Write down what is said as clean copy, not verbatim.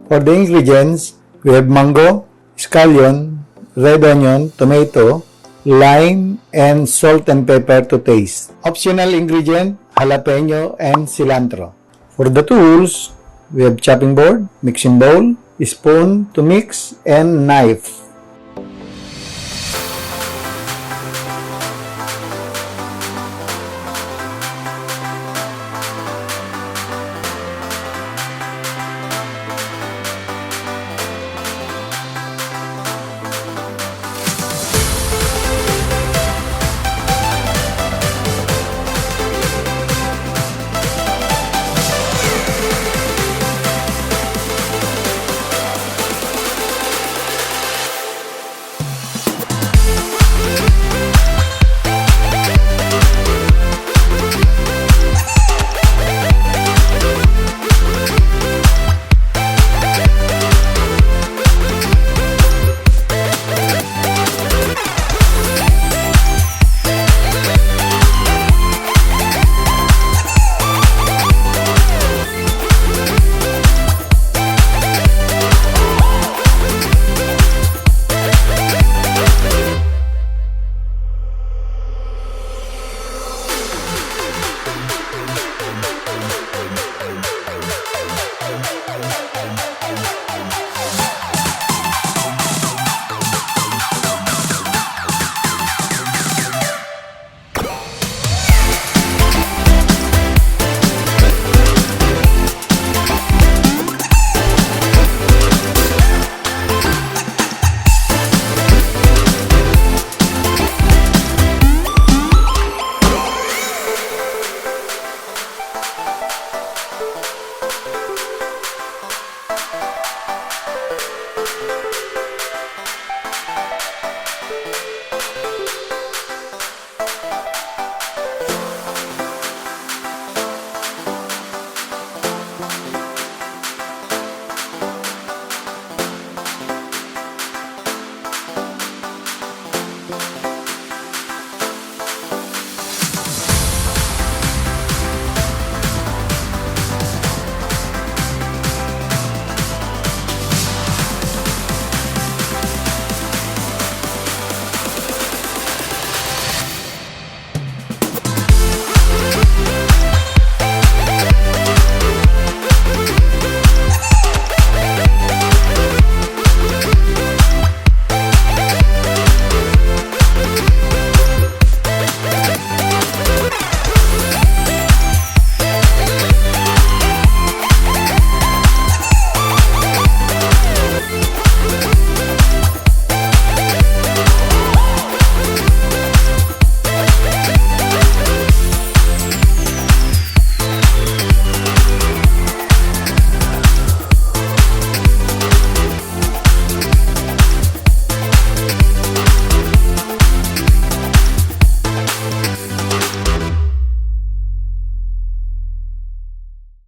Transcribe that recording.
For the ingredients, we have mango, scallion, red onion, tomato, lime, and salt and pepper to taste. Optional ingredient, jalapeño and cilantro. For the tools, we have chopping board, mixing bowl, spoon to mix, and knife.